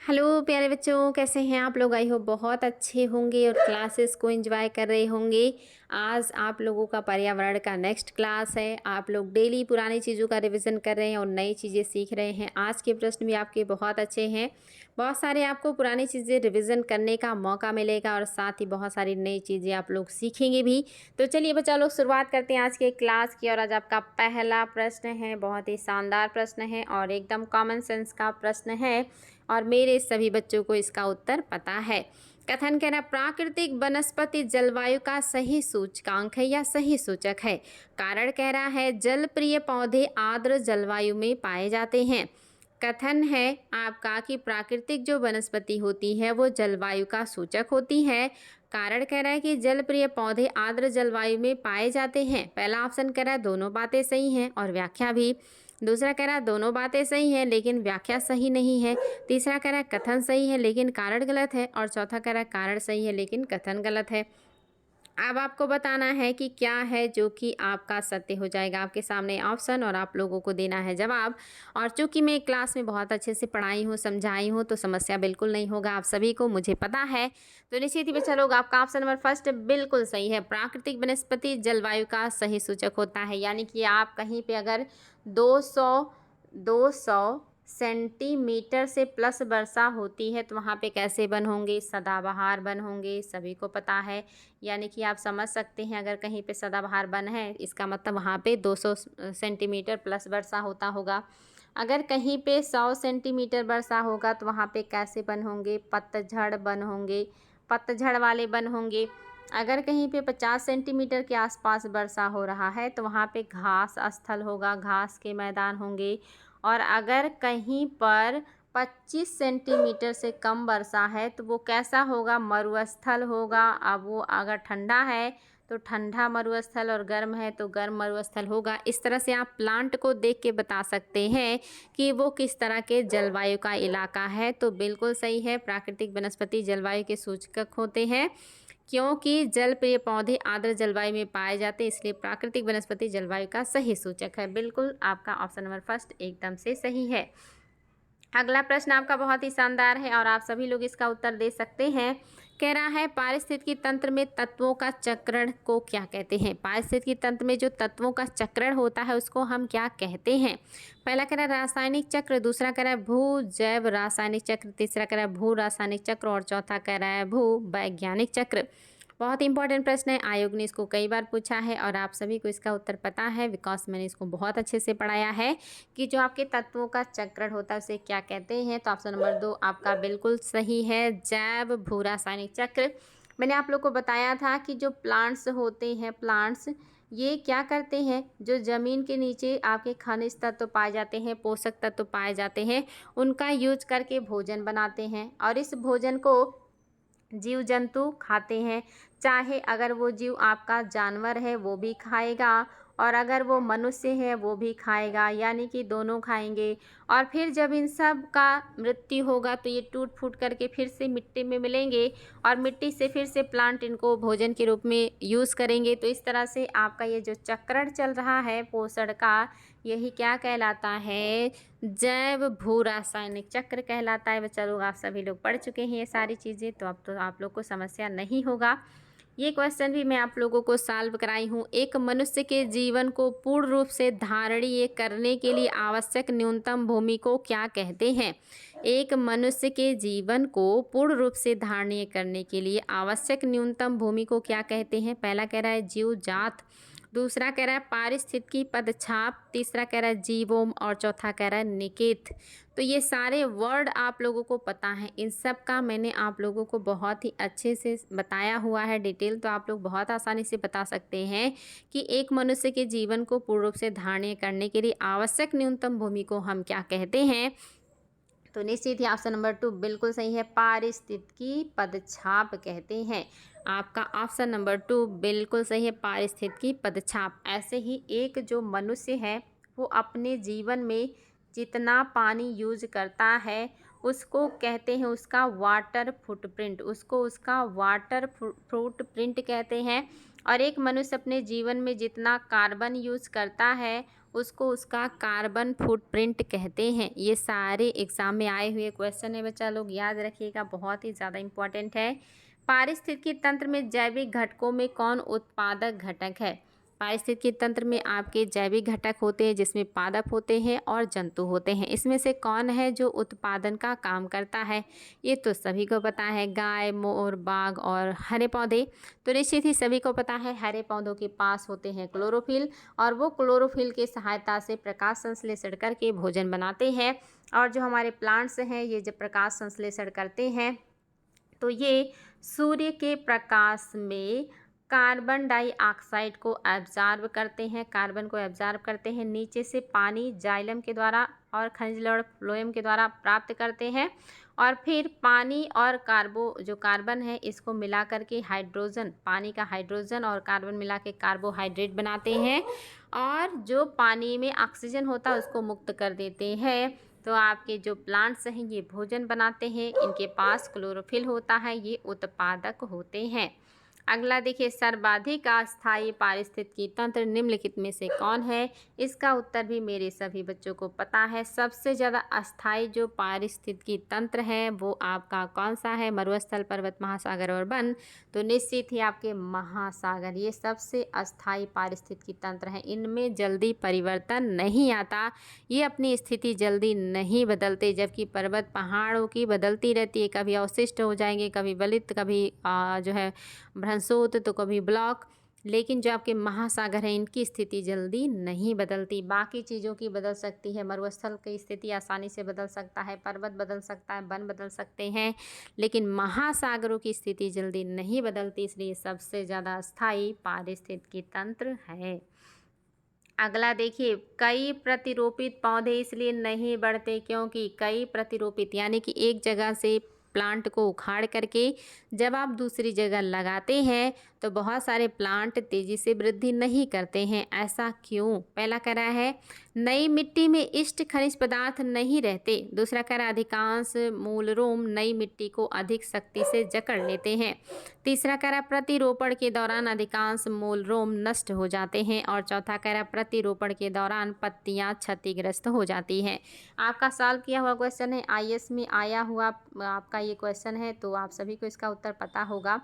Hello प्यारे बच्चों, कैसे हैं आप लोग। आई होप बहुत अच्छे होंगे और क्लासेस को एंजॉय कर रहे होंगे। आज आप लोगों का पर्यावरण का नेक्स्ट क्लास है। आप लोग डेली पुरानी चीज़ों का रिवीजन कर रहे हैं और नई चीज़ें सीख रहे हैं। आज के प्रश्न भी आपके बहुत अच्छे हैं। बहुत सारे आपको पुरानी चीज़ें रिवीजन करने का मौका मिलेगा और साथ ही बहुत सारी नई चीज़ें आप लोग सीखेंगे भी। तो चलिए बच्चा लोग शुरुआत करते हैं आज के क्लास की। और आज आपका पहला प्रश्न है, बहुत ही शानदार प्रश्न है और एकदम कॉमन सेंस का प्रश्न है और मेरे सभी बच्चों को इसका उत्तर पता है। कथन कह रहा, प्राकृतिक वनस्पति जलवायु का सही सूचकांक है या सही सूचक है। कारण कह रहा है जलप्रिय पौधे आर्द्र जलवायु में पाए जाते हैं। कथन है आपका कि प्राकृतिक जो वनस्पति होती है वो जलवायु का सूचक होती है। कारण कह रहा है कि जलप्रिय पौधे आर्द्र जलवायु में पाए जाते हैं। पहला ऑप्शन कह रहा है दोनों बातें सही हैं और व्याख्या भी। दूसरा कह रहा है दोनों बातें सही हैं लेकिन व्याख्या सही नहीं है। तीसरा कह रहा है कथन सही है लेकिन कारण गलत है। और चौथा कह रहा है कारण सही है लेकिन कथन गलत है। अब आपको बताना है कि क्या है जो कि आपका सत्य हो जाएगा। आपके सामने ऑप्शन और आप लोगों को देना है जवाब। और चूंकि मैं क्लास में बहुत अच्छे से पढ़ाई हूँ, समझाई हूँ, तो समस्या बिल्कुल नहीं होगा आप सभी को, मुझे पता है। तो निश्चित ही बच्चा लोग आपका ऑप्शन नंबर फर्स्ट बिल्कुल सही है। प्राकृतिक वनस्पति जलवायु का सही सूचक होता है। यानी कि आप कहीं पे अगर 200 सेंटीमीटर से प्लस वर्षा होती है तो वहाँ पे कैसे वन होंगे, सदाबहार वन होंगे, सभी को पता है। यानी कि आप समझ सकते हैं अगर कहीं पे सदाबहार वन है इसका मतलब वहाँ पे 200 सेंटीमीटर प्लस वर्षा होता होगा। अगर कहीं पे 100 सेंटीमीटर वर्षा होगा तो वहाँ पे कैसे वन होंगे, पतझड़ वन होंगे, पतझड़ वाले वन होंगे। अगर कहीं पे 50 सेंटीमीटर के आसपास वर्षा हो रहा है तो वहाँ पे घास स्थल होगा, घास के मैदान होंगे। और अगर कहीं पर 25 सेंटीमीटर से कम वर्षा है तो वो कैसा होगा, मरुस्थल होगा। अब वो अगर ठंडा है तो ठंडा मरुस्थल और गर्म है तो गर्म मरुस्थल होगा। इस तरह से आप प्लांट को देख के बता सकते हैं कि वो किस तरह के जलवायु का इलाका है। तो बिल्कुल सही है, प्राकृतिक वनस्पति जलवायु के सूचक होते हैं क्योंकि जल प्रिय पौधे आर्द्र जलवायु में पाए जाते हैं, इसलिए प्राकृतिक वनस्पति जलवायु का सही सूचक है। बिल्कुल आपका ऑप्शन नंबर फर्स्ट एकदम से सही है। अगला प्रश्न आपका बहुत ही शानदार है और आप सभी लोग इसका उत्तर दे सकते हैं। कह रहा है पारिस्थितिकी तंत्र में तत्वों का चक्रण को क्या कहते हैं। पारिस्थितिकी तंत्र में जो तत्वों का चक्रण होता है उसको हम क्या कहते हैं। पहला कह रहा है रासायनिक चक्र, दूसरा कह रहा है भू जैव रासायनिक चक्र, तीसरा कह रहा है भू रासायनिक चक्र और चौथा कह रहा है भू वैज्ञानिक चक्र। बहुत इंपॉर्टेंट प्रश्न है, आयोग ने इसको कई बार पूछा है और आप सभी को इसका उत्तर पता है बिकॉज मैंने इसको बहुत अच्छे से पढ़ाया है कि जो आपके तत्वों का चक्रण होता है उसे क्या कहते हैं। तो ऑप्शन नंबर 2 आपका बिल्कुल सही है, जैव भू रासायनिक चक्र। मैंने आप लोग को बताया था कि जो प्लांट्स होते हैं, प्लांट्स ये क्या करते हैं, जो ज़मीन के नीचे आपके खनिज तत्व पाए जाते हैं, पोषक तत्व पाए जाते हैं, उनका यूज करके भोजन बनाते हैं और इस भोजन को जीव जंतु खाते हैं। चाहे अगर वो जीव आपका जानवर है वो भी खाएगा और अगर वो मनुष्य है वो भी खाएगा, यानी कि दोनों खाएंगे। और फिर जब इन सब का मृत्यु होगा तो ये टूट फूट करके फिर से मिट्टी में मिलेंगे और मिट्टी से फिर से प्लांट इनको भोजन के रूप में यूज़ करेंगे। तो इस तरह से आपका ये जो चक्रण चल रहा है पोषण का, यही क्या कहलाता है, जैव भू रासायनिक चक्र कहलाता है। बच्चा लोग आप सभी लोग पढ़ चुके हैं ये सारी चीज़ें, तो अब तो आप लोग को समस्या नहीं होगा। ये क्वेश्चन भी मैं आप लोगों को सॉल्व कराई हूँ। एक मनुष्य के जीवन को पूर्ण रूप से धारणीय करने के लिए आवश्यक न्यूनतम भूमि को क्या कहते हैं। एक मनुष्य के जीवन को पूर्ण रूप से धारणीय करने के लिए आवश्यक न्यूनतम भूमि को क्या कहते हैं। पहला कह रहा है जीव जात, दूसरा कह रहा है पारिस्थितिकी पदछाप, तीसरा कह रहा है जीवोम और चौथा कह रहा है निकेत। तो ये सारे वर्ड आप लोगों को पता है, इन सब का मैंने आप लोगों को बहुत ही अच्छे से बताया हुआ है डिटेल, तो आप लोग बहुत आसानी से बता सकते हैं कि एक मनुष्य के जीवन को पूर्ण रूप से धारणीय करने के लिए आवश्यक न्यूनतम भूमि को हम क्या कहते हैं। तो निश्चित ही ऑप्शन नंबर 2 बिल्कुल सही है, पारिस्थितिकी पदछाप कहते हैं। आपका ऑप्शन नंबर 2 बिल्कुल सही है, पारिस्थितिकी पदछाप। ऐसे ही एक जो मनुष्य है वो अपने जीवन में जितना पानी यूज करता है उसको कहते हैं उसका वाटर फुटप्रिंट, उसको उसका वाटर फुटप्रिंट कहते हैं। और एक मनुष्य अपने जीवन में जितना कार्बन यूज करता है उसको उसका कार्बन फुटप्रिंट कहते हैं। ये सारे एग्ज़ाम में आए हुए क्वेश्चन है बच्चा लोग, याद रखिएगा, बहुत ही ज़्यादा इम्पोर्टेंट है। पारिस्थितिकी तंत्र में जैविक घटकों में कौन उत्पादक घटक है? पारिस्थितिकी तंत्र में आपके जैविक घटक होते हैं जिसमें पादप होते हैं और जंतु होते हैं। इसमें से कौन है जो उत्पादन का काम करता है? ये तो सभी को पता है, गाय, मोर, बाघ और हरे पौधे। तो निश्चित ही सभी को पता है, हरे पौधों के पास होते हैं क्लोरोफिल, और वो क्लोरोफिल की सहायता से प्रकाश संश्लेषण करके भोजन बनाते हैं। और जो हमारे प्लांट्स हैं, ये जब प्रकाश संश्लेषण करते हैं तो ये सूर्य के प्रकाश में कार्बन डाइऑक्साइड को एब्जॉर्ब करते हैं, कार्बन को एब्जॉर्ब करते हैं, नीचे से पानी जाइलम के द्वारा और खनिज लवण फ्लोएम के द्वारा प्राप्त करते हैं, और फिर पानी और जो कार्बन है इसको मिला करके हाइड्रोजन, पानी का हाइड्रोजन और कार्बन मिला के कार्बोहाइड्रेट बनाते हैं, और जो पानी में ऑक्सीजन होता है उसको मुक्त कर देते हैं। तो आपके जो प्लांट्स हैं ये भोजन बनाते हैं, इनके पास क्लोरोफिल होता है, ये उत्पादक होते हैं। अगला देखिए, सर्वाधिक अस्थायी पारिस्थितिकी तंत्र निम्नलिखित में से कौन है? इसका उत्तर भी मेरे सभी बच्चों को पता है। सबसे ज़्यादा अस्थायी जो पारिस्थितिकी तंत्र है वो आपका कौन सा है? मरुस्थल, पर्वत, महासागर और वन। तो निश्चित ही आपके महासागर ये सबसे अस्थायी पारिस्थितिकी तंत्र हैं। इनमें जल्दी परिवर्तन नहीं आता, ये अपनी स्थिति जल्दी नहीं बदलते, जबकि पर्वत पहाड़ों की बदलती रहती है, कभी अवशिष्ट हो जाएंगे, कभी वलित, कभी जो है भ्रंशोत, तो कभी ब्लॉक। लेकिन जो आपके महासागर हैं इनकी स्थिति जल्दी नहीं बदलती। बाकी चीज़ों की बदल सकती है, मरुस्थल की स्थिति आसानी से बदल सकता है, पर्वत बदल सकता है, वन बदल सकते हैं, लेकिन महासागरों की स्थिति जल्दी नहीं बदलती, इसलिए सबसे ज़्यादा स्थायी पारिस्थितिकी तंत्र है। अगला देखिए, कई प्रतिरोपित पौधे इसलिए नहीं बढ़ते क्योंकि कई प्रतिरोपित यानी कि एक जगह से प्लांट को उखाड़ करके जब आप दूसरी जगह लगाते हैं तो बहुत सारे प्लांट तेज़ी से वृद्धि नहीं करते हैं। ऐसा क्यों? पहला कह रहा है नई मिट्टी में इष्ट खनिज पदार्थ नहीं रहते। दूसरा कह रहा है अधिकांश मूल रोम नई मिट्टी को अधिक शक्ति से जकड़ लेते हैं। तीसरा कह रहा है प्रतिरोपण के दौरान अधिकांश मूल रोम नष्ट हो जाते हैं। और चौथा कह रहा है प्रतिरोपण के दौरान पत्तियां क्षतिग्रस्त हो जाती हैं। आपका सॉल्व किया हुआ क्वेश्चन है, आईएएस में आया हुआ आपका ये क्वेश्चन है, तो आप सभी को इसका उत्तर पता होगा।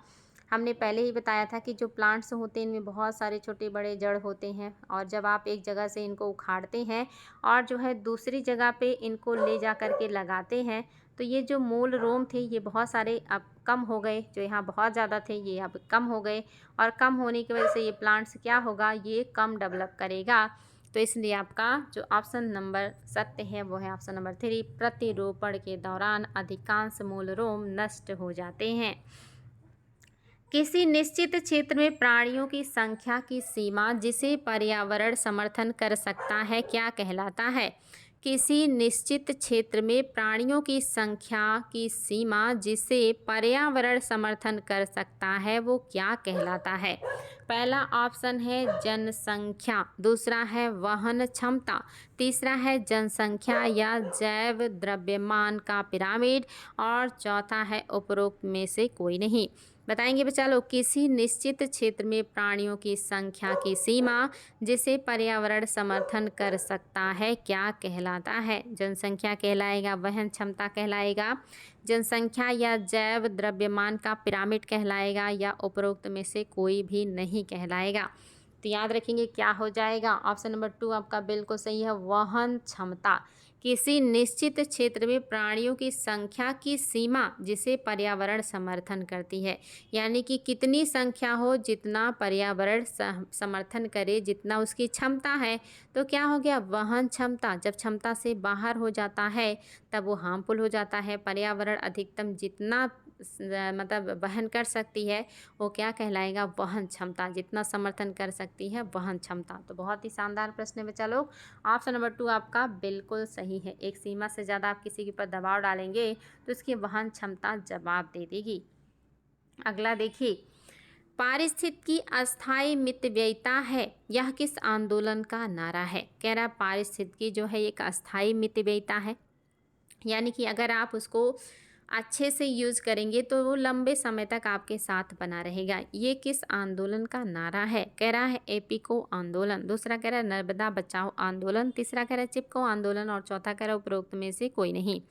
हमने पहले ही बताया था कि जो प्लांट्स होते हैं इनमें बहुत सारे छोटे बड़े जड़ होते हैं, और जब आप एक जगह से इनको उखाड़ते हैं और जो है दूसरी जगह पे इनको ले जा कर के लगाते हैं, तो ये जो मूल रोम थे ये बहुत सारे अब कम हो गए, जो यहाँ बहुत ज़्यादा थे ये अब कम हो गए, और कम होने की वजह से ये प्लांट्स क्या होगा, ये कम डेवलप करेगा। तो इसलिए आपका जो ऑप्शन नंबर सत्य है वो है ऑप्शन नंबर 3, प्रतिरोपण के दौरान अधिकांश मूल रोम नष्ट हो जाते हैं। किसी निश्चित क्षेत्र में प्राणियों की संख्या की सीमा जिसे पर्यावरण समर्थन कर सकता है क्या कहलाता है? किसी निश्चित क्षेत्र में प्राणियों की संख्या की सीमा जिसे पर्यावरण समर्थन कर सकता है वो क्या कहलाता है? पहला ऑप्शन है जनसंख्या, दूसरा है वहन क्षमता, तीसरा है जनसंख्या या जैव द्रव्यमान का पिरामिड, और चौथा है उपरोक्त में से कोई नहीं। बताएंगे बच्चा लोग, किसी निश्चित क्षेत्र में प्राणियों की संख्या की सीमा जिसे पर्यावरण समर्थन कर सकता है क्या कहलाता है? जनसंख्या कहलाएगा, वहन क्षमता कहलाएगा, जनसंख्या या जैव द्रव्यमान का पिरामिड कहलाएगा, या उपरोक्त में से कोई भी नहीं कहलाएगा। तो याद रखेंगे क्या हो जाएगा, ऑप्शन नंबर 2 आपका बिल्कुल सही है, वहन क्षमता। किसी निश्चित क्षेत्र में प्राणियों की संख्या की सीमा जिसे पर्यावरण समर्थन करती है, यानी कि कितनी संख्या हो जितना पर्यावरण समर्थन करे, जितना उसकी क्षमता है, तो क्या हो गया, वहन क्षमता। जब क्षमता से बाहर हो जाता है तब वो हार्मफुल हो जाता है। पर्यावरण अधिकतम जितना मतलब वहन कर सकती है वो क्या कहलाएगा, वहन क्षमता। जितना समर्थन कर सकती है वहन क्षमता। तो बहुत ही शानदार प्रश्न है बच्चा लोग, ऑप्शन नंबर 2 आपका बिल्कुल सही है। एक सीमा से ज़्यादा आप किसी के ऊपर दबाव डालेंगे तो उसकी वहन क्षमता जवाब दे देगी। अगला देखिए, पारिस्थितिकी अस्थायी मितव्ययिता है, यह किस आंदोलन का नारा है? कह रहा पारिस्थितिकी जो है एक अस्थायी मितव्ययिता है, यानी कि अगर आप उसको अच्छे से यूज़ करेंगे तो वो लंबे समय तक आपके साथ बना रहेगा। ये किस आंदोलन का नारा है? कह रहा है एपीको आंदोलन, दूसरा कह रहा है नर्मदा बचाओ आंदोलन, तीसरा कह रहा है चिपको आंदोलन और चौथा कह रहा है उपरोक्त में से कोई नहीं।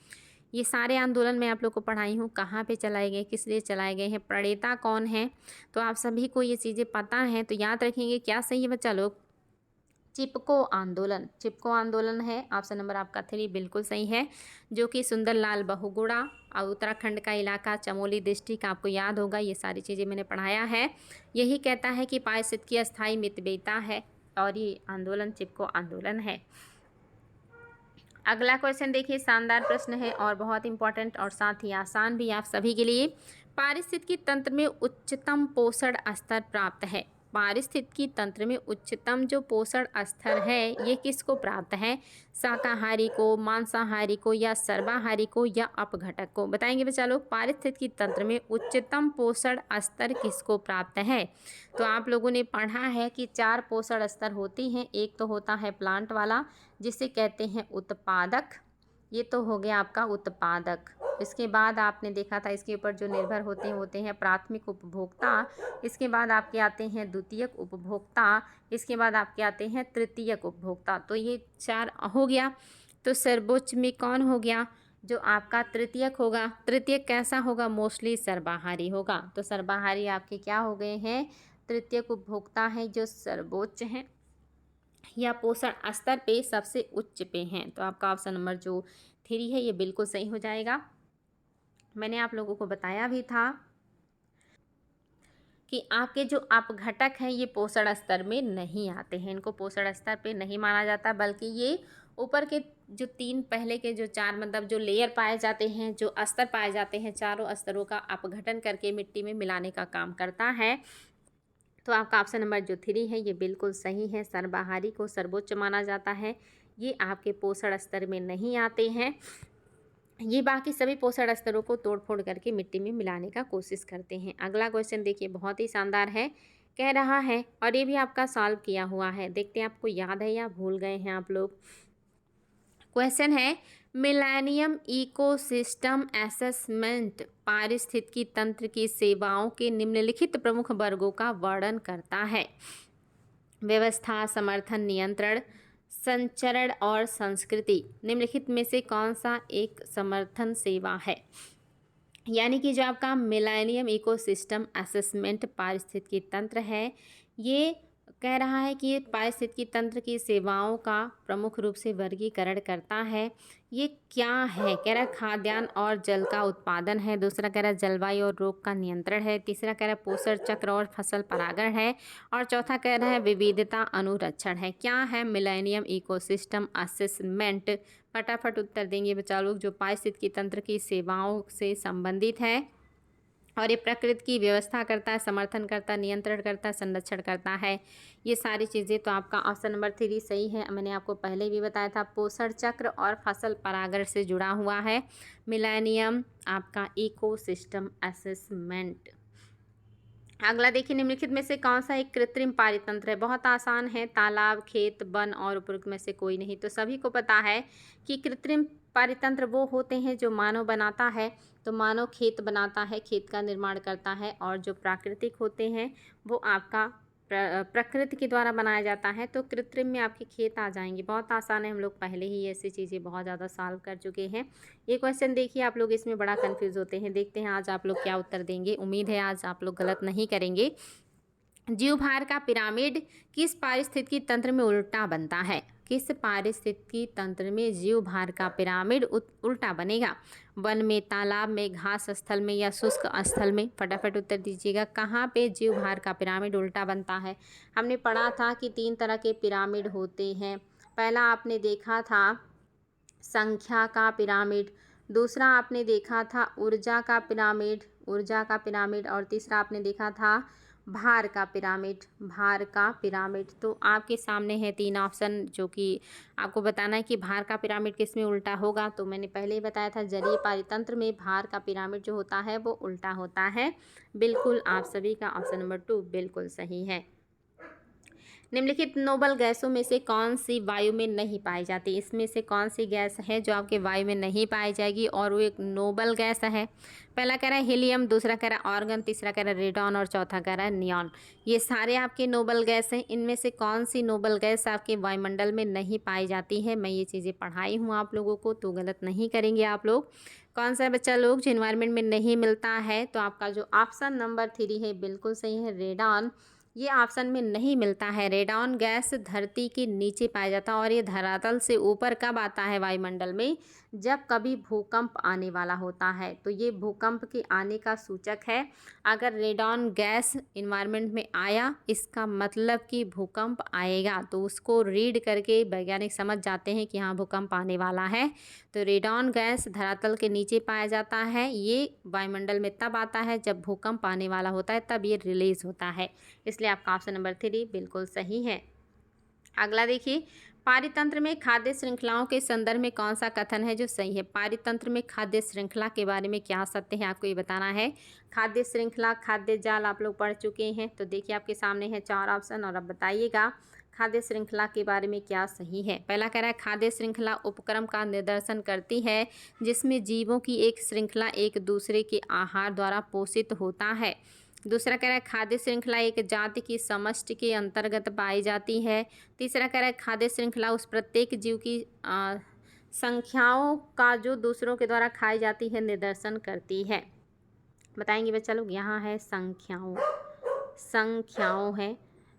ये सारे आंदोलन मैं आप लोग को पढ़ाई हूँ, कहाँ पे चलाए गए, किस लिए चलाए गए हैं, प्रणेता कौन है, तो आप सभी को ये चीज़ें पता हैं। तो याद रखेंगे क्या सही है बच्चा लोग? चिपको आंदोलन, चिपको आंदोलन है ऑप्शन नंबर आपका 3 बिल्कुल सही है, जो कि सुंदरलाल बहुगुणा और उत्तराखंड का इलाका चमोली डिस्ट्रिक्ट आपको याद होगा, ये सारी चीज़ें मैंने पढ़ाया है। यही कहता है कि पारिस्थितिकी अस्थायी मितव्ययिता है और ये आंदोलन चिपको आंदोलन है। अगला क्वेश्चन देखिए, शानदार प्रश्न है और बहुत इंपॉर्टेंट और साथ ही आसान भी आप सभी के लिए। पारिस्थितिकी तंत्र में उच्चतम पोषण स्तर प्राप्त है। पारिस्थितिकी तंत्र में उच्चतम जो पोषण स्तर है ये किसको प्राप्त है? शाकाहारी को, मांसाहारी को या सर्वाहारी को या अपघटक को? बताएंगे बच्चा लोग, पारिस्थितिकी तंत्र में उच्चतम पोषण स्तर किसको प्राप्त है? तो आप लोगों ने पढ़ा है कि 4 पोषण स्तर होते हैं। एक तो होता है प्लांट वाला जिसे कहते हैं उत्पादक, ये तो हो गया आपका उत्पादक। इसके बाद आपने देखा था इसके ऊपर जो निर्भर होते हैं प्राथमिक उपभोक्ता। इसके बाद आपके आते हैं द्वितीयक उपभोक्ता। इसके बाद आपके आते हैं तृतीयक उपभोक्ता। तो ये 4 हो गया। तो सर्वोच्च में कौन हो गया? जो आपका तृतीयक होगा। तृतीयक कैसा होगा? मोस्टली सर्वाहारी होगा। तो सर्वाहारी आपके क्या हो गए हैं? तृतीयक उपभोक्ता हैं जो सर्वोच्च हैं या पोषण स्तर पे सबसे उच्च पे हैं। तो आपका ऑप्शन नंबर जो 3 है ये बिल्कुल सही हो जाएगा। मैंने आप लोगों को बताया भी था कि आपके जो अपघटक हैं ये पोषण स्तर में नहीं आते हैं, इनको पोषण स्तर पे नहीं माना जाता, बल्कि ये ऊपर के जो 3 पहले के जो 4 मतलब जो लेयर पाए जाते हैं, जो स्तर पाए जाते हैं, चारों स्तरों का अपघटन करके मिट्टी में मिलाने का काम करता है। तो आपका ऑप्शन नंबर जो 3 है ये बिल्कुल सही है। सर्वाहारी को सर्वोच्च माना जाता है, ये आपके पोषण स्तर में नहीं आते हैं। ये बाकी सभी पोषण स्तरों को तोड़ फोड़ करके मिट्टी में मिलाने का कोशिश करते हैं। अगला क्वेश्चन देखिए, बहुत ही शानदार है। कह रहा है, और ये भी आपका सॉल्व किया हुआ है, देखते हैं आपको याद है या भूल गए हैं आप लोग। क्वेश्चन है, मिलेनियम इकोसिस्टम असेसमेंट पारिस्थितिकी तंत्र की सेवाओं के निम्नलिखित प्रमुख वर्गों का वर्णन करता है। व्यवस्था, समर्थन, नियंत्रण, संचरण और संस्कृति। निम्नलिखित में से कौन सा एक समर्थन सेवा है? यानी कि जो आपका मिलेनियम इकोसिस्टम असेसमेंट पारिस्थितिकी तंत्र है, ये कह रहा है कि ये पारिस्थितिकी तंत्र की सेवाओं का प्रमुख रूप से वर्गीकरण करता है। ये क्या है? कह रहा है खाद्यान्न और जल का उत्पादन है। दूसरा कह रहा है जलवायु और रोग का नियंत्रण है। तीसरा कह रहा है पोषण चक्र और फसल परागण है। और चौथा कह रहा है विविधता अनुरक्षण है। क्या है मिलेनियम इकोसिस्टम असेसमेंट? फटाफट उत्तर देंगे बच्चा लोग। जो पारिस्थितिकी तंत्र की सेवाओं से संबंधित है और ये प्रकृति की व्यवस्था करता है, समर्थन करता है, नियंत्रण करता है, संरक्षण करता है, ये सारी चीज़ें। तो आपका ऑप्शन नंबर 3 सही है। मैंने आपको पहले भी बताया था, पोषण चक्र और फसल परागण से जुड़ा हुआ है मिलेनियम आपका इकोसिस्टम असेसमेंट। अगला देखिए, निम्नलिखित में से कौन सा एक कृत्रिम पारितंत्र है? बहुत आसान है, तालाब, खेत, वन और उपरोक्त में से कोई नहीं। तो सभी को पता है कि कृत्रिम पारितंत्र वो होते हैं जो मानव बनाता है। तो मानव खेत बनाता है, खेत का निर्माण करता है, और जो प्राकृतिक होते हैं वो आपका प्रकृति के द्वारा बनाया जाता है। तो कृत्रिम में आपके खेत आ जाएंगे। बहुत आसान है, हम लोग पहले ही ऐसी चीज़ें बहुत ज़्यादा सॉल्व कर चुके हैं। ये क्वेश्चन देखिए, आप लोग इसमें बड़ा कंफ्यूज होते हैं। देखते हैं आज आप लोग क्या उत्तर देंगे। उम्मीद है आज आप लोग गलत नहीं करेंगे। जीवभार का पिरामिड किस पारिस्थितिकी तंत्र में उल्टा बनता है? किस पारिस्थितिकी तंत्र में जीवभार का पिरामिड उल्टा बनेगा? वन में, तालाब में, घास स्थल में या शुष्क स्थल में? फटाफट उत्तर दीजिएगा। कहाँ पे जीवभार का पिरामिड उल्टा बनता है? हमने पढ़ा था कि 3 तरह के पिरामिड होते हैं। पहला आपने देखा था संख्या का पिरामिड, दूसरा आपने देखा था ऊर्जा का पिरामिड, और तीसरा आपने देखा था भार का पिरामिड। तो आपके सामने है 3 ऑप्शन, जो कि आपको बताना है कि भार का पिरामिड किस में उल्टा होगा। तो मैंने पहले ही बताया था, जलीय पारितंत्र में भार का पिरामिड जो होता है वो उल्टा होता है। बिल्कुल आप सभी का ऑप्शन नंबर 2 बिल्कुल सही है। निम्नलिखित नोबल गैसों में से कौन सी वायु में नहीं पाई जाती? इसमें से कौन सी गैस है जो आपके वायु में नहीं पाई जाएगी और वो एक नोबल गैस है? पहला कह रहा है हीलियम, दूसरा कह रहा है आर्गन, तीसरा कह रहा है रेडॉन और चौथा कह रहा है नियॉन। ये सारे आपके नोबल गैस हैं। इनमें से कौन सी नोबल गैस आपके वायुमंडल में नहीं पाई जाती है? मैं ये चीज़ें पढ़ाई हूँ आप लोगों को, तो गलत नहीं करेंगे आप लोग। कौन सा बच्चा लोग जो इन्वायरमेंट में नहीं मिलता है? तो आपका जो ऑप्शन नंबर 3 है बिल्कुल सही है, रेडॉन। ये ऑप्शन में नहीं मिलता है। रेडॉन गैस धरती के नीचे पाया जाता है और ये धरातल से ऊपर कब आता है वायुमंडल में? जब कभी भूकंप आने वाला होता है। तो ये भूकंप के आने का सूचक है। अगर रेडॉन गैस इन्वायरमेंट में आया, इसका मतलब कि भूकंप आएगा, तो उसको रीड करके वैज्ञानिक समझ जाते हैं कि हाँ भूकंप आने वाला है। तो रेडॉन गैस धरातल के नीचे पाया जाता है। ये वायुमंडल में तब आता है जब भूकंप आने वाला होता है, तब ये रिलीज होता है। इसलिए आपका ऑप्शन नंबर 3 बिल्कुल सही है। अगला देखिए, पारितंत्र में खाद्य श्रृंखलाओं के संदर्भ में कौन सा कथन है जो सही है? पारितंत्र में खाद्य श्रृंखला के बारे में क्या सत्य है, आपको ये बताना है। खाद्य श्रृंखला, खाद्य जाल आप लोग पढ़ चुके हैं। तो देखिए आपके सामने है 4 ऑप्शन और अब बताइएगा खाद्य श्रृंखला के बारे में क्या सही है। पहला कह रहा है खाद्य श्रृंखला उपक्रम का निर्देशन करती है जिसमें जीवों की एक श्रृंखला एक दूसरे के आहार द्वारा पोषित होता है। दूसरा कह रहा है खाद्य श्रृंखला एक जाति की समष्टि के अंतर्गत पाई जाती है। तीसरा कह रहा है खाद्य श्रृंखला उस प्रत्येक जीव की संख्याओं का जो दूसरों के द्वारा खाई जाती है निर्देशन करती है। बताएंगे बच्चा लोग, यहाँ है संख्याओं है।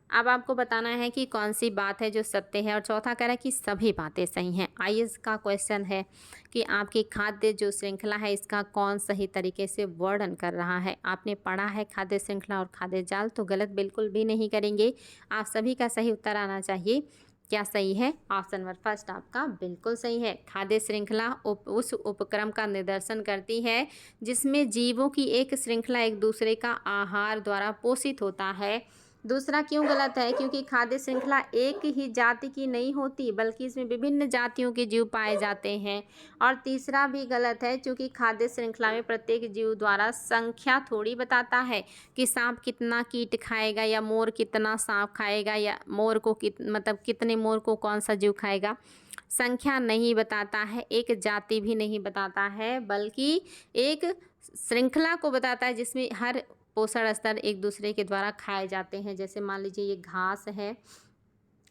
अब आपको बताना है कि कौन सी बात है जो सत्य है और चौथा कह रहा है कि सभी बातें सही हैं। आइए इसका क्वेश्चन है कि आपकी खाद्य जो श्रृंखला है इसका कौन सही तरीके से वर्णन कर रहा है। आपने पढ़ा है खाद्य श्रृंखला और खाद्य जाल, तो गलत बिल्कुल भी नहीं करेंगे। आप सभी का सही उत्तर आना चाहिए। क्या सही है? ऑप्शन नंबर फर्स्ट आपका बिल्कुल सही है। खाद्य श्रृंखला उस उपक्रम का निर्देशन करती है जिसमें जीवों की एक श्रृंखला एक दूसरे का आहार द्वारा पोषित होता है। दूसरा क्यों गलत है? क्योंकि खाद्य श्रृंखला एक ही जाति की नहीं होती बल्कि इसमें विभिन्न जातियों के जीव पाए जाते हैं। और तीसरा भी गलत है क्योंकि खाद्य श्रृंखला में प्रत्येक जीव द्वारा संख्या थोड़ी बताता है कि सांप कितना कीट खाएगा या मोर कितना सांप खाएगा या मोर को मतलब कितने मोर को कौन सा जीव खाएगा। संख्या नहीं बताता है, एक जाति भी नहीं बताता है, बल्कि एक श्रृंखला को बताता है जिसमें हर पोषण स्तर एक दूसरे के द्वारा खाए जाते हैं। जैसे मान लीजिए ये घास है,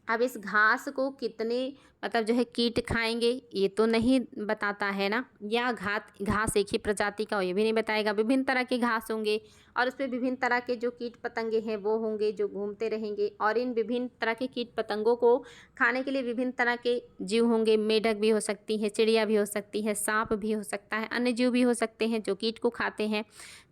अब इस घास को कितने मतलब जो है कीट खाएंगे ये तो नहीं बताता है ना, या घास एक ही प्रजाति का हो ये भी नहीं बताएगा। विभिन्न तरह के घास होंगे और उसमें विभिन्न तरह के जो कीट पतंगे हैं वो होंगे जो घूमते रहेंगे और इन विभिन्न तरह के कीट पतंगों को खाने के लिए विभिन्न तरह के जीव होंगे। मेढक भी हो सकती है, चिड़िया भी हो सकती है, सांप भी हो सकता है, अन्य जीव भी हो सकते हैं जो कीट को खाते हैं।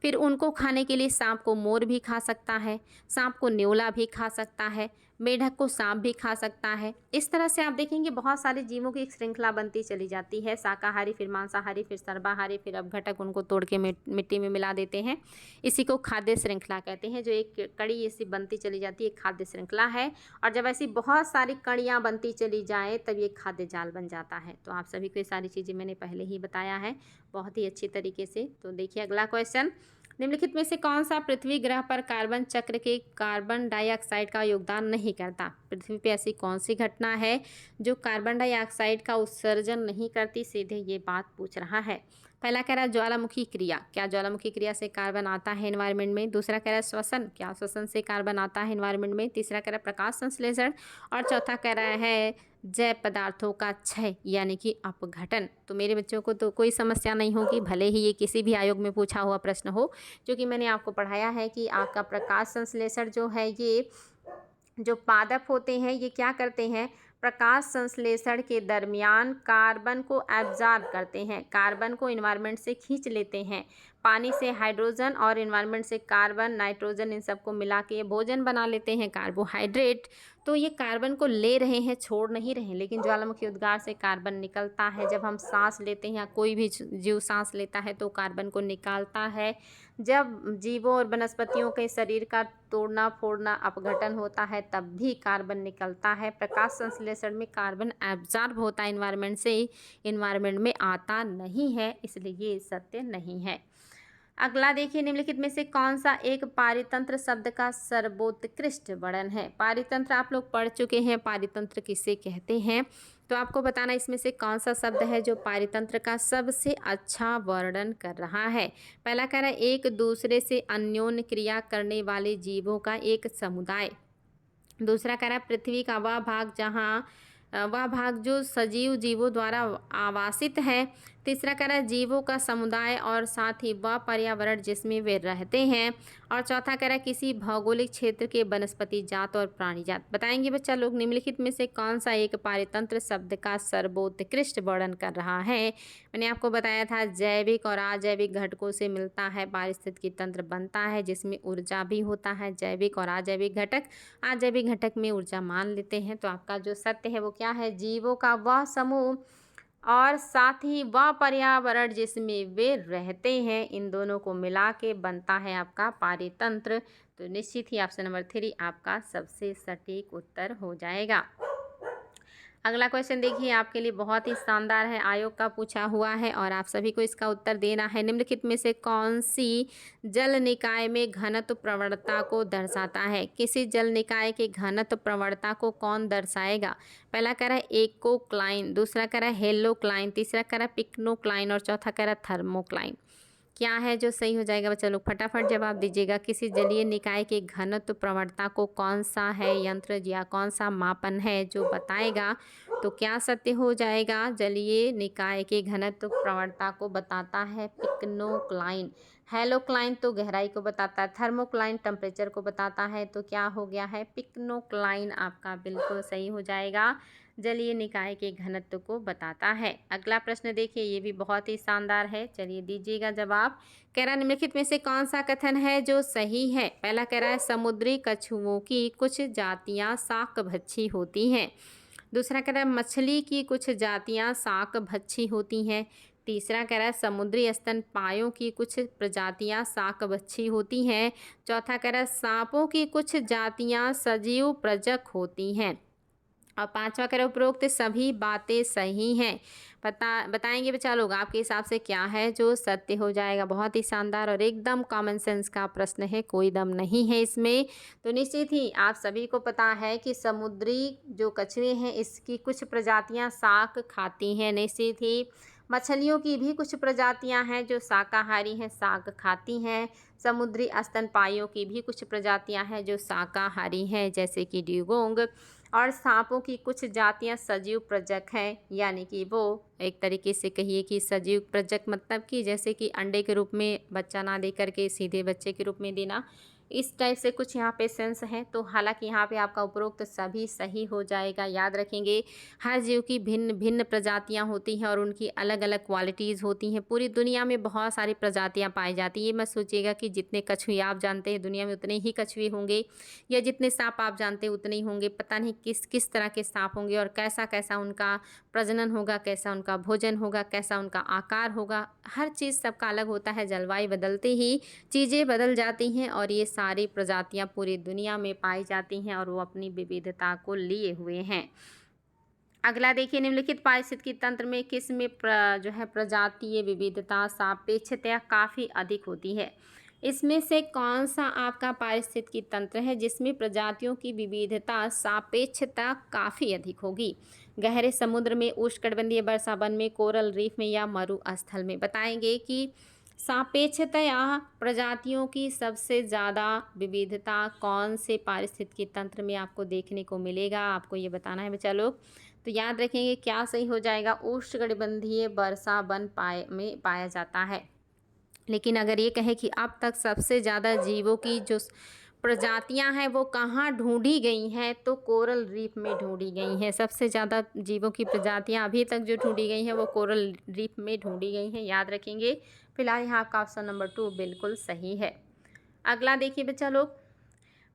फिर उनको खाने के लिए सांप को मोर भी खा सकता है, सांप को न्योला भी खा सकता है, मेढक को सांप भी खा सकता है। इस तरह से आप देखेंगे बहुत सारे जीवों की एक श्रृंखला बनती चली जाती है। शाकाहारी, फिर मांसाहारी, फिर सर्वाहारी, फिर अपघटक, उनको तोड़ के मिट्टी में मिला देते हैं। इसी को खाद्य श्रृंखला कहते हैं। जो एक कड़ी ऐसी बनती चली जाती है खाद्य श्रृंखला है। और जब ऐसी बहुत सारी कड़ियाँ बनती चली जाएँ तब ये खाद्य जाल बन जाता है। तो आप सभी को ये सारी चीज़ें मैंने पहले ही बताया है बहुत ही अच्छी तरीके से। तो देखिए अगला क्वेश्चन, निम्नलिखित में से कौन सा पृथ्वी ग्रह पर कार्बन चक्र के कार्बन डाइऑक्साइड का योगदान नहीं करता? पृथ्वी पे ऐसी कौन सी घटना है जो कार्बन डाइऑक्साइड का उत्सर्जन नहीं करती? सीधे ये बात पूछ रहा है। पहला कह रहा है ज्वालामुखी क्रिया, क्या ज्वालामुखी क्रिया से कार्बन आता है एनवायरनमेंट में? दूसरा कह रहा है श्वसन, क्या श्वसन से कार्बन आता है एनवायरनमेंट में? तीसरा कह रहा है प्रकाश संश्लेषण और चौथा कह रहा है जैव पदार्थों का क्षय यानी कि अपघटन। तो मेरे बच्चों को तो कोई समस्या नहीं होगी, भले ही ये किसी भी आयोग में पूछा हुआ प्रश्न हो, क्योंकि मैंने आपको पढ़ाया है कि आपका प्रकाश संश्लेषण जो है ये जो पादप होते हैं ये क्या करते हैं, प्रकाश संश्लेषण के दरमियान कार्बन को एब्जॉर्ब करते हैं, कार्बन को इन्वायरमेंट से खींच लेते हैं। पानी से हाइड्रोजन और इन्वायरमेंट से कार्बन, नाइट्रोजन, इन सबको मिला के भोजन बना लेते हैं, कार्बोहाइड्रेट। तो ये कार्बन को ले रहे हैं, छोड़ नहीं रहे हैं। लेकिन ज्वालामुखी उद्गार से कार्बन निकलता है। जब हम सांस लेते हैं या कोई भी जीव सांस लेता है तो कार्बन को निकालता है। जब जीवों और वनस्पतियों के शरीर का तोड़ना फोड़ना अपघटन होता है तब भी कार्बन निकलता है। प्रकाश संश्लेषण में कार्बन एब्जॉर्ब होता है इन्वायरमेंट से, इन्वायरमेंट में आता नहीं है, इसलिए ये सत्य नहीं है। अगला देखिए, निम्नलिखित में से कौन सा एक पारितंत्र शब्द का सर्वोत्कृष्ट वर्णन है। पारितंत्र आप लोग पढ़ चुके हैं, पारितंत्र किसे कहते हैं, तो आपको बताना इसमें से कौन सा शब्द है जो पारितंत्र का सबसे अच्छा वर्णन कर रहा है। पहला कह रहा है एक दूसरे से अन्योन्य क्रिया करने वाले जीवों का एक समुदाय। दूसरा कह रहा है पृथ्वी का वह भाग जो सजीव जीवों द्वारा आवासित है। तीसरा कह रहा है जीवों का समुदाय और साथ ही वह पर्यावरण जिसमें वे रहते हैं। और चौथा कह रहा है किसी भौगोलिक क्षेत्र के वनस्पति जात और प्राणी जात। बताएंगे बच्चा लोग निम्नलिखित में से कौन सा एक पारितंत्र शब्द का सर्वोत्कृष्ट वर्णन कर रहा है। मैंने आपको बताया था जैविक और अजैविक घटकों से मिलता है पारिस्थितिकी तंत्र बनता है, जिसमें ऊर्जा भी होता है। जैविक और अजैविक घटक, अजैविक घटक में ऊर्जा मान लेते हैं। तो आपका जो सत्य है वो क्या है, जीवों का वह समूह और साथ ही वह पर्यावरण जिसमें वे रहते हैं, इन दोनों को मिला के बनता है आपका पारितंत्र। तो निश्चित ही ऑप्शन नंबर 3 आपका सबसे सटीक उत्तर हो जाएगा। अगला क्वेश्चन देखिए, आपके लिए बहुत ही शानदार है, आयोग का पूछा हुआ है और आप सभी को इसका उत्तर देना है। निम्नलिखित में से कौन सी जल निकाय में घनत्व प्रवणता को दर्शाता है। किसी जल निकाय के घनत्व प्रवणता को कौन दर्शाएगा। पहला कह रहा है एकोक्लाइन, दूसरा कह रहा है हेलोक्लाइन, तीसरा कह रहा है पिक्नोक्लाइन और चौथा कह रहा है थर्मोक्लाइन। क्या है जो सही हो जाएगा बच्चा लोग, फटाफट जवाब दीजिएगा। किसी जलीय निकाय के घनत्व प्रवणता को कौन सा है यंत्र या कौन सा मापन है जो बताएगा। तो क्या सत्य हो जाएगा, जलीय निकाय के घनत्व प्रवणता को बताता है पिक्नोक्लाइन। हेलोक्लाइन तो गहराई को बताता है, थर्मोक्लाइन टेम्परेचर को बताता है। तो क्या हो गया है, पिक्नोक्लाइन आपका बिल्कुल सही हो जाएगा, जलीय निकाय के घनत्व को बताता है। अगला प्रश्न देखिए, ये भी बहुत ही शानदार है, चलिए दीजिएगा जवाब। कह रहा है निम्नलिखित में से कौन सा कथन है जो सही है। पहला कह रहा है समुद्री कछुओं की कुछ जातियां शाकभक्षी होती हैं। दूसरा कह रहा है मछली की कुछ जातियां शाकभक्षी होती हैं। तीसरा कह रहा है समुद्री स्तनपायों की कुछ प्रजातियां शाकभक्षी होती हैं। चौथा कह रहा है सांपों की कुछ जातियां सजीव प्रजक होती हैं। और पांचवा कह रहा है उपरोक्त सभी बातें सही हैं। बताएंगे बच्चा लोग आपके हिसाब से क्या है जो सत्य हो जाएगा। बहुत ही शानदार और एकदम कॉमन सेंस का प्रश्न है, कोई दम नहीं है इसमें। तो निश्चित ही आप सभी को पता है कि समुद्री जो कछुए हैं इसकी कुछ प्रजातियां शाक खाती हैं। निश्चित ही मछलियों की भी कुछ प्रजातियां हैं जो शाकाहारी हैं, शाक खाती हैं। समुद्री स्तनपाइयों की भी कुछ प्रजातियां हैं जो शाकाहारी हैं, जैसे कि ड्यूगोंग। और सांपों की कुछ जातियां सजीव प्रजक हैं, यानी कि वो एक तरीके से कहिए कि सजीव प्रजक मतलब कि जैसे कि अंडे के रूप में बच्चा ना दे करके सीधे बच्चे के रूप में देना, इस टाइप से कुछ यहाँ पे सेंस हैं। तो हालांकि यहाँ पे आपका उपरोक्त सभी सही हो जाएगा। याद रखेंगे हर जीव की भिन्न भिन्न प्रजातियाँ होती हैं और उनकी अलग अलग क्वालिटीज़ होती हैं। पूरी दुनिया में बहुत सारी प्रजातियाँ पाई जाती हैं। ये मत सोचिएगा कि जितने कछुए आप जानते हैं दुनिया में उतने ही कछुए होंगे, या जितने सांप आप जानते हैं उतने ही होंगे। पता नहीं किस किस तरह के सांप होंगे और कैसा कैसा उनका प्रजनन होगा, कैसा उनका भोजन होगा, कैसा उनका आकार होगा। हर चीज़ सबका अलग होता है। जलवायु बदलते ही चीज़ें बदल जाती हैं और ये सारी प्रजातियां पूरी दुनिया में पाई जाती हैं और वो अपनी विविधता को लिए हुए हैं। अगला देखिए, निम्नलिखित पारिस्थितिकी तंत्र में किस में जो है प्रजातीय विविधता सापेक्षता काफ़ी अधिक होती है। इसमें से कौन सा आपका पारिस्थितिकी तंत्र है जिसमें प्रजातियों की विविधता सापेक्षता काफ़ी अधिक होगी। गहरे समुद्र में, उष्णकटिबंधीय वर्षा वन में, कोरल रीफ में या मरुस्थल में। बताएंगे कि सापेक्षतया प्रजातियों की सबसे ज़्यादा विविधता कौन से पारिस्थितिकी तंत्र में आपको देखने को मिलेगा, आपको ये बताना है बच्चा लोग। तो याद रखेंगे क्या सही हो जाएगा, उष्णकटिबंधीय वर्षा वन में पाया जाता है। लेकिन अगर ये कहे कि अब तक सबसे ज़्यादा जीवों की जो प्रजातियां हैं वो कहाँ ढूंढी गई हैं, तो कोरल रीफ में ढूंढी गई हैं। सबसे ज़्यादा जीवों की प्रजातियां अभी तक जो ढूंढी गई हैं वो कोरल रीफ में ढूंढी गई हैं। याद रखेंगे। फिलहाल यहाँ आपका ऑप्शन नंबर 2 बिल्कुल सही है। अगला देखिए बच्चा लोग,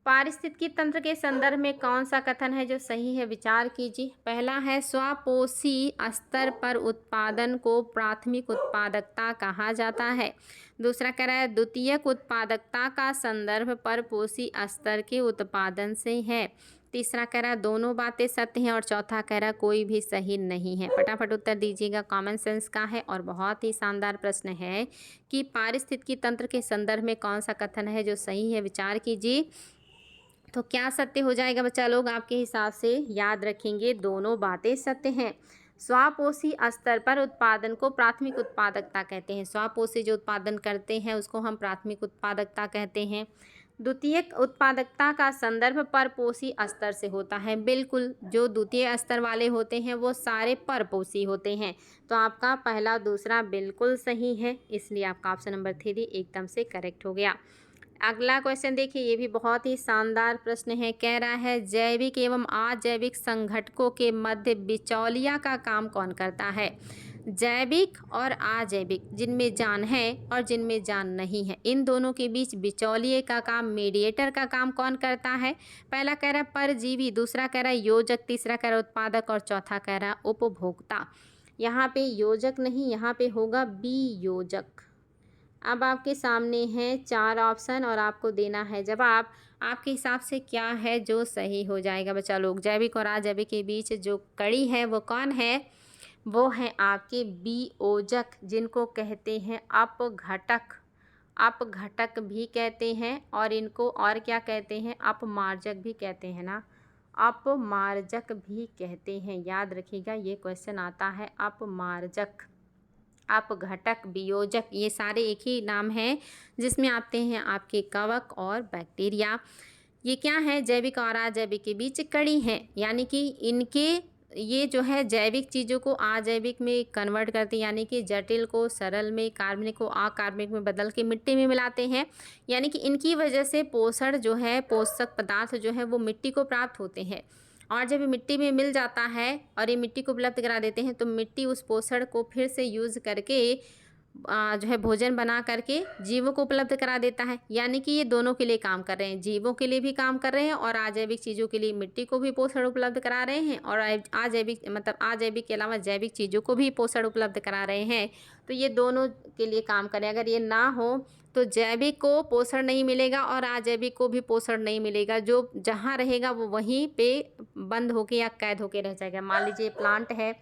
पारिस्थितिकी तंत्र के संदर्भ में कौन सा कथन है जो सही है, विचार कीजिए। पहला है स्वपोषी स्तर पर उत्पादन को प्राथमिक उत्पादकता कहा जाता है। दूसरा कह रहा है द्वितीयक उत्पादकता का संदर्भ परपोषी स्तर के उत्पादन से है। तीसरा कह रहा है दोनों बातें सत्य हैं और चौथा कह रहा है कोई भी सही नहीं है। फटाफट उत्तर दीजिएगा कॉमन सेंस का है। और बहुत ही शानदार प्रश्न है कि पारिस्थितिकी तंत्र के संदर्भ में कौन सा कथन है जो सही है, विचार कीजिए। तो क्या सत्य हो जाएगा बच्चा लोग आपके हिसाब से? याद रखेंगे दोनों बातें सत्य हैं। स्वापोषी स्तर पर उत्पादन को प्राथमिक उत्पादकता कहते हैं। स्वापोषी जो उत्पादन करते हैं उसको हम प्राथमिक उत्पादकता कहते हैं। द्वितीयक उत्पादकता का संदर्भ परपोषी स्तर से होता है। बिल्कुल, जो द्वितीय स्तर वाले होते हैं वो सारे परपोषी होते हैं। तो आपका पहला दूसरा बिल्कुल सही है, इसलिए आपका ऑप्शन नंबर 3 एकदम से करेक्ट हो गया। अगला क्वेश्चन देखिए, ये भी बहुत ही शानदार प्रश्न है। कह रहा है जैविक एवं अजैविक संघटकों के मध्य बिचौलिया का काम कौन करता है? जैविक और अजैविक, जिनमें जान है और जिनमें जान नहीं है, इन दोनों के बीच बिचौलिए का काम, मीडिएटर का काम कौन करता है? पहला कह रहा है परजीवी, दूसरा कह रहा है योजक, तीसरा कह रहा है उत्पादक और चौथा कह रहा है उपभोक्ता। यहाँ पे योजक नहीं, यहाँ पे होगा बी योजक। अब आपके सामने हैं 4 ऑप्शन और आपको देना है जवाब। आपके हिसाब से क्या है जो सही हो जाएगा बच्चा लोग? जैविक और अजैविक के बीच जो कड़ी है वो कौन है? वो है आपके बीओजक, जिनको कहते हैं अपघटक। अपघटक भी कहते हैं और इनको और क्या कहते हैं? अपमार्जक भी कहते हैं ना, अपमार्जक भी कहते हैं। याद रखिएगा ये क्वेश्चन आता है अपमार्जक, अपघटक, वियोजक, ये सारे एक ही नाम है जिसमें आते हैं आपके कवक और बैक्टीरिया। ये क्या है? जैविक और अजैविक के बीच कड़ी है, यानी कि इनके ये जो है जैविक चीज़ों को अजैविक में कन्वर्ट करते हैं, यानी कि जटिल को सरल में, कार्बनिक को अकार्बनिक में बदल के मिट्टी में मिलाते हैं। यानी कि इनकी वजह से पोषण जो है, पोषक पदार्थ जो है वो मिट्टी को प्राप्त होते हैं। और जब ये मिट्टी में मिल जाता है और ये मिट्टी को उपलब्ध करा देते हैं तो मिट्टी उस पोषण को फिर से यूज़ करके जो है भोजन बना करके जीवों को उपलब्ध करा देता है। यानी कि ये दोनों के लिए काम कर रहे हैं, जीवों के लिए भी काम कर रहे हैं और अजैविक चीज़ों के लिए मिट्टी को भी पोषण उपलब्ध करा रहे हैं और अजैविक मतलब अजैविक के अलावा जैविक चीज़ों को भी पोषण उपलब्ध करा रहे हैं। तो ये दोनों के लिए काम करें। अगर ये ना हो तो जैविक को पोषण नहीं मिलेगा और अजैविक को भी पोषण नहीं मिलेगा। जो जहाँ रहेगा वो वहीं पे बंद होके या कैद होके रह जाएगा। मान लीजिए प्लांट है,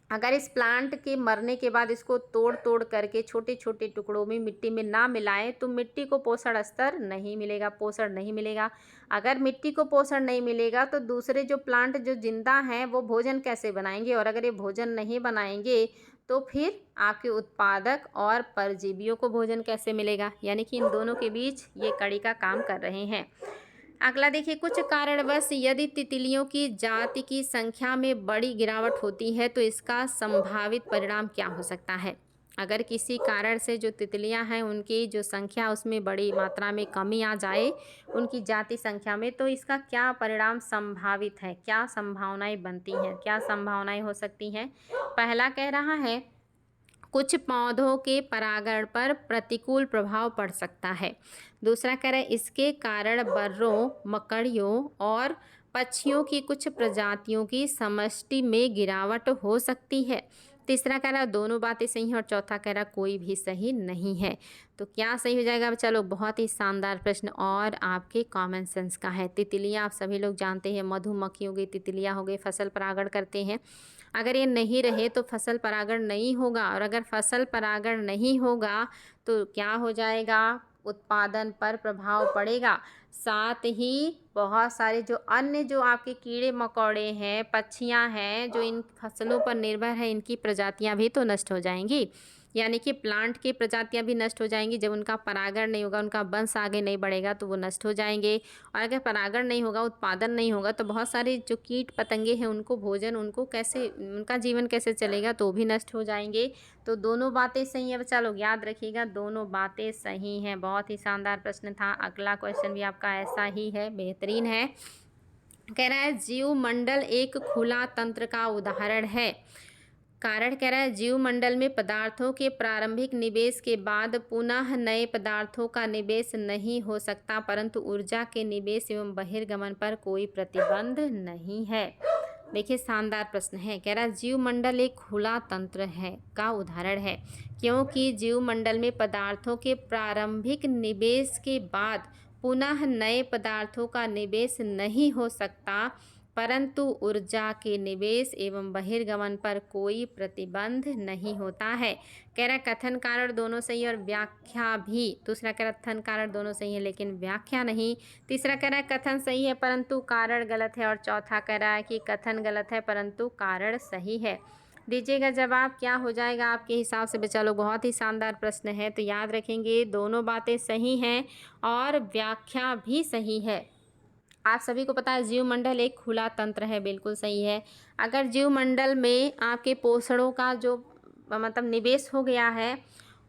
अगर इस प्लांट के मरने के बाद इसको तोड़ तोड़ करके छोटे छोटे टुकड़ों में मिट्टी में ना मिलाएं तो मिट्टी को पोषण स्तर नहीं मिलेगा, पोषण नहीं मिलेगा। अगर मिट्टी को पोषण नहीं मिलेगा तो दूसरे जो प्लांट जो जिंदा हैं वो भोजन कैसे बनाएंगे? और अगर ये भोजन नहीं बनाएंगे तो फिर आपके उत्पादक और परजीवियों को भोजन कैसे मिलेगा? यानी कि इन दोनों के बीच ये कड़ी का काम कर रहे हैं। अगला देखिए, कुछ कारणवश यदि तितलियों की जाति की संख्या में बड़ी गिरावट होती है तो इसका संभावित परिणाम क्या हो सकता है? अगर किसी कारण से जो तितलियां हैं उनकी जो संख्या उसमें बड़ी मात्रा में कमी आ जाए उनकी जाति संख्या में, तो इसका क्या परिणाम संभावित है? क्या संभावनाएं बनती हैं, क्या संभावनाएं हो सकती हैं? पहला कह रहा है कुछ पौधों के परागण पर प्रतिकूल प्रभाव पड़ सकता है। दूसरा कह रहा है इसके कारण बर्रों, मकड़ियों और पक्षियों की कुछ प्रजातियों की समष्टि में गिरावट हो सकती है। तीसरा कह रहा है दोनों बातें सही हैं और चौथा कह रहा है कोई भी सही नहीं है। तो क्या सही हो जाएगा बच्चा लोग? बहुत ही शानदार प्रश्न और आपके कॉमन सेंस का है। तितलियाँ आप सभी लोग जानते हैं, मधुमक्खी हो गई, तितलियाँ हो गई, फसल परागण करते हैं। अगर ये नहीं रहे तो फसल परागण नहीं होगा और अगर फसल परागण नहीं होगा तो क्या हो जाएगा? उत्पादन पर प्रभाव पड़ेगा। साथ ही बहुत सारे जो अन्य जो आपके कीड़े मकोड़े हैं, पक्षियां हैं जो इन फसलों पर निर्भर है, इनकी प्रजातियां भी तो नष्ट हो जाएंगी। यानी कि प्लांट की प्रजातियां भी नष्ट हो जाएंगी। जब उनका परागण नहीं होगा, उनका वंश आगे नहीं बढ़ेगा तो वो नष्ट हो जाएंगे। और अगर परागण नहीं होगा, उत्पादन नहीं होगा तो बहुत सारे जो कीट पतंगे हैं उनको भोजन, उनको कैसे, उनका जीवन कैसे चलेगा? तो भी नष्ट हो जाएंगे। तो दोनों बातें सही है बच्चा लोग, याद रखिएगा दोनों बातें सही हैं। बहुत ही शानदार प्रश्न था। अगला क्वेश्चन भी आपका ऐसा ही है, बेहतरीन है। कह रहा है जीवमंडल एक खुला तंत्र का उदाहरण है। कारण कह रहा है जीवमंडल में पदार्थों के प्रारंभिक निवेश के बाद पुनः नए पदार्थों का निवेश नहीं हो सकता, परंतु ऊर्जा के निवेश एवं बहिर्गमन पर कोई प्रतिबंध नहीं है। देखिए शानदार प्रश्न है। कह रहा है जीवमंडल एक खुला तंत्र है का उदाहरण है क्योंकि जीवमंडल में पदार्थों के प्रारंभिक निवेश के बाद पुनः नए पदार्थों का निवेश नहीं हो सकता, परंतु ऊर्जा के निवेश एवं बहिर्गमन पर कोई प्रतिबंध नहीं होता है। कह रहा है कथन कारण दोनों सही है और व्याख्या भी। दूसरा कह रहा है कथन कारण दोनों सही है लेकिन व्याख्या नहीं। तीसरा कह रहा है कथन सही है परंतु कारण गलत है, और चौथा कह रहा है कि कथन गलत है परंतु कारण सही है। दीजिएगा जवाब, क्या हो जाएगा आपके हिसाब से बच्चा लोग। बहुत ही शानदार प्रश्न है, तो याद रखेंगे दोनों बातें सही हैं और व्याख्या भी सही है। आप सभी को पता है जीवमंडल एक खुला तंत्र है, बिल्कुल सही है। अगर जीवमंडल में आपके पोषणों का जो मतलब निवेश हो गया है,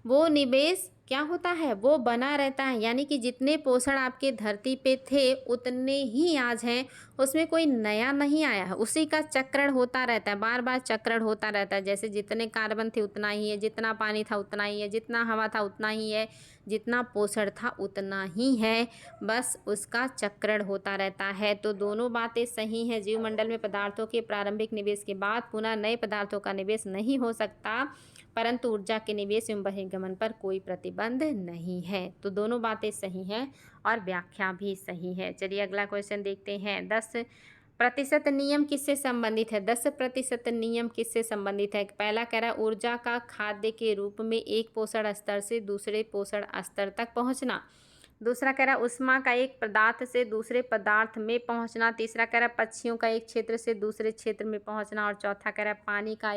वो निवेश क्या होता है, वो बना रहता है। यानी कि जितने पोषण आपके धरती पे थे उतने ही आज हैं, उसमें कोई नया नहीं आया है। उसी का चक्रण होता रहता है, बार बार चक्रण होता रहता है। जैसे जितने कार्बन थे उतना ही है, जितना पानी था उतना ही है, जितना हवा था उतना ही है, जितना पोषण था उतना ही है, बस उसका चक्रण होता रहता है। तो दोनों बातें सही हैं। जीवमंडल में पदार्थों के प्रारंभिक निवेश के बाद पुनः नए पदार्थों का निवेश नहीं हो सकता, परंतु ऊर्जा के निवेश एवं बहिर्गमन पर कोई प्रतिबंध नहीं है। तो दोनों बातें सही हैं और व्याख्या भी सही है। चलिए अगला क्वेश्चन देखते हैं। 10% नियम किससे संबंधित है? 10% नियम किससे संबंधित है? पहला कह रहा है ऊर्जा का खाद्य के रूप में एक पोषण स्तर से दूसरे पोषण स्तर तक पहुंचना। दूसरा कह रहा है ऊष्मा का एक पदार्थ से दूसरे पदार्थ में पहुंचना। तीसरा कह रहा है पक्षियों का एक क्षेत्र से दूसरे क्षेत्र में पहुंचना। और चौथा कह रहा है पानी का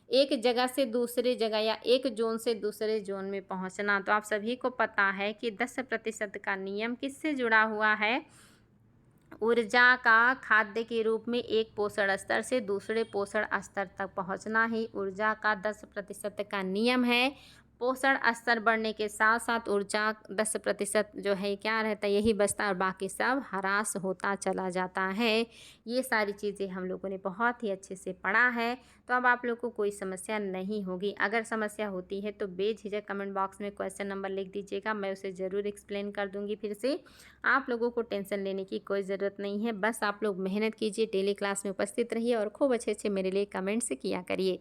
एक जगह से दूसरे जगह या एक जोन से दूसरे जोन में पहुंचना। तो आप सभी को पता है कि 10% का नियम किससे जुड़ा हुआ है? ऊर्जा का खाद्य के रूप में एक पोषण स्तर से दूसरे पोषण स्तर तक पहुंचना ही ऊर्जा का 10% का नियम है। पोषण स्तर बढ़ने के साथ साथ ऊर्जा 10% जो है क्या रहता है, यही बचता है और बाकी सब ह्रास होता चला जाता है। ये सारी चीज़ें हम लोगों ने बहुत ही अच्छे से पढ़ा है, तो अब आप लोग को कोई समस्या नहीं होगी। अगर समस्या होती है तो बेझिझक कमेंट बॉक्स में क्वेश्चन नंबर लिख दीजिएगा, मैं उसे ज़रूर एक्सप्लेन कर दूंगी फिर से। आप लोगों को टेंशन लेने की कोई ज़रूरत नहीं है, बस आप लोग मेहनत कीजिए, डेली क्लास में उपस्थित रहिए और खूब अच्छे अच्छे मेरे लिए कमेंट्स किया करिए।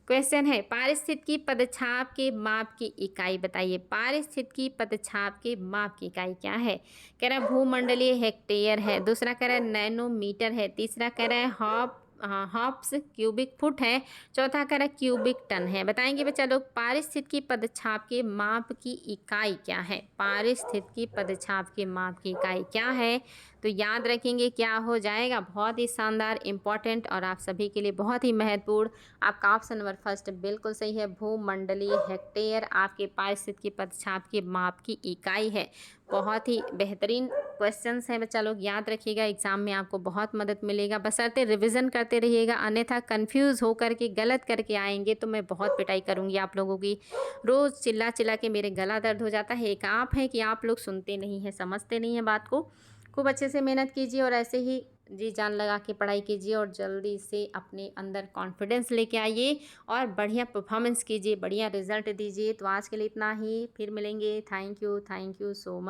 क्वेश्चन है पारिस्थितिकी पदछाप के माप की इकाई बताइए। पारिस्थितिकी पदछाप के माप की इकाई क्या है? कह रहा है भूमंडलीय हेक्टेयर है। दूसरा कह रहा है नैनोमीटर है। तीसरा कह रहा है हॉप्स क्यूबिक फुट है। चौथा कह रहा है क्यूबिक टन है। बताएंगे बच्चा लोग पारिस्थितिकी पदछाप के माप की इकाई क्या है? पारिस्थितिकी पदछाप के माप की इकाई क्या है? तो याद रखेंगे क्या हो जाएगा। बहुत ही शानदार, इम्पॉर्टेंट और आप सभी के लिए बहुत ही महत्वपूर्ण। आपका ऑप्शन नंबर फर्स्ट बिल्कुल सही है। भूमंडलीय हेक्टेयर आपके पारिस्थितिकी पदछाप के माप की इकाई है। बहुत ही बेहतरीन क्वेश्चंस हैं बच्चा लोग, याद रखिएगा, एग्जाम में आपको बहुत मदद मिलेगा। बशर्ते रिवीजन करते रहिएगा, अन्यथा कंफ्यूज होकर के गलत करके आएंगे तो मैं बहुत पिटाई करूंगी आप लोगों की। रोज़ चिल्ला चिल्ला के मेरे गला दर्द हो जाता है। एक आप है कि आप लोग सुनते नहीं हैं, समझते नहीं हैं बात को। खूब अच्छे से मेहनत कीजिए और ऐसे ही जी जान लगा के पढ़ाई कीजिए और जल्दी से अपने अंदर कॉन्फिडेंस लेके आइए और बढ़िया परफॉर्मेंस कीजिए, बढ़िया रिजल्ट दीजिए। तो आज के लिए इतना ही, फिर मिलेंगे। Thank you so much.